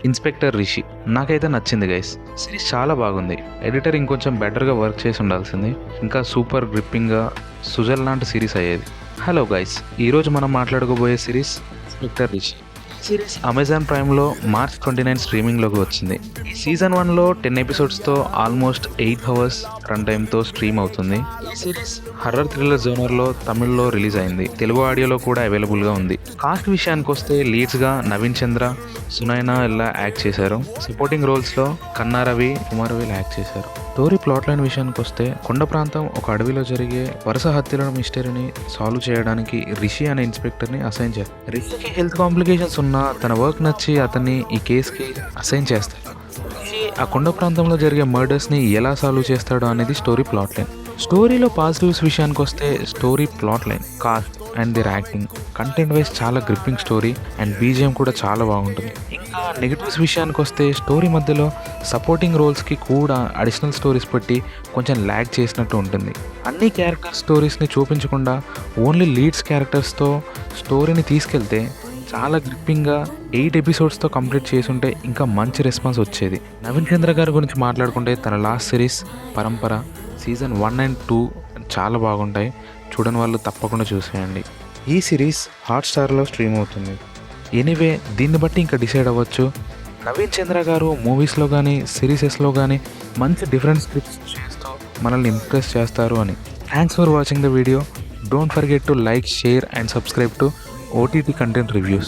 Inspector Rishi నాకైతే నచ్చింది guys. Series చాలా బాగుంది. ఎడిటర్ ఇంకొంచెం బెటర్గా వర్క్ చేసి ఉండాల్సింది. ఇంకా సూపర్ గ్రిప్పింగ్గా సుజల్ లాంటి సిరీస్ అయ్యేది. హలో గైస్, ఈరోజు మనం మాట్లాడుకోబోయే series inspector Rishi. Series Amazon ప్రైమ్లో March 29 స్ట్రీమింగ్లోకి వచ్చింది. ఈ సీజన్ 1లో 10 ఎపిసోడ్స్తో ఆల్మోస్ట్ 8 అవర్స్ రన్ టైమ్తో స్ట్రీమ్ అవుతుంది. ఈ సిరీస్ హర్రర్ థ్రిల్లర్ జోనర్లో తమిళ్లో రిలీజ్ అయింది. తెలుగు ఆడియోలో కూడా అవైలబుల్గా ఉంది. కాస్ట్ విషయానికి వస్తే లీడ్స్గా నవీన్ చంద్ర, సునైనా ఇలా యాక్ట్ చేశారు. సపోర్టింగ్ రోల్స్లో కన్నా రవి, కుమారవేల్ యాక్ట్ చేశారు. స్టోరీ ప్లాట్ లైన్ విషయానికి వస్తే కొండ ప్రాంతం ఒక అడవిలో జరిగే వరుస హత్యల మిస్టరీని సాల్వ్ చేయడానికి రిషి అనే ఇన్స్పెక్టర్ని అసైన్ చేస్తారు. రిషికి హెల్త్ కాంప్లికేషన్స్ ఉన్నా తన వర్క్ నచ్చి అతన్ని ఈ కేసుకి అసైన్ చేస్తారు. రిషి ఆ కొండ ప్రాంతంలో జరిగే మర్డర్స్ని ఎలా సాల్వ్ చేస్తాడో అనేది స్టోరీ ప్లాట్ లైన్. స్టోరీలో పాజిటివ్స్ విషయానికి వస్తే story plot line, cast and their acting, content wise చాలా గ్రిప్పింగ్ స్టోరీ అండ్ బీజిఎం కూడా చాలా బాగుంటుంది. ఇంకా నెగిటివ్స్ విషయానికి వస్తే స్టోరీ మధ్యలో సపోర్టింగ్ రోల్స్కి కూడా అడిషనల్ స్టోరీస్ పెట్టి కొంచెం ల్యాగ్ చేసినట్టు ఉంటుంది. అన్ని క్యారెక్టర్ స్టోరీస్ని చూపించకుండా ఓన్లీ లీడ్స్ క్యారెక్టర్స్తో స్టోరీని తీసుకెళ్తే చాలా గ్రిప్పింగ్గా 8 ఎపిసోడ్స్తో కంప్లీట్ చేసుంటే ఇంకా మంచి రెస్పాన్స్ వచ్చేది. నవీన్ చంద్ర గారి గురించి మాట్లాడుకుంటే తన లాస్ట్ సిరీస్ పరంపర సీజన్ 1 and 2 చాలా బాగుంటాయి. చూడని వాళ్ళు తప్పకుండా చూసేయండి. ఈ సిరీస్ హాట్స్టార్లో స్ట్రీమ్ అవుతుంది. ఎనీవే దీన్ని బట్టి ఇంకా డిసైడ్ అవ్వచ్చు నవీన్ చంద్ర గారు మూవీస్లో కానీ సిరీసెస్లో కానీ మంచి డిఫరెంట్ స్క్రిప్ట్స్ చేస్తూ మనల్ని ఇంప్రెస్ చేస్తారు అని. Thanks for watching the video. Don't forget to like, share and subscribe to OTT content reviews.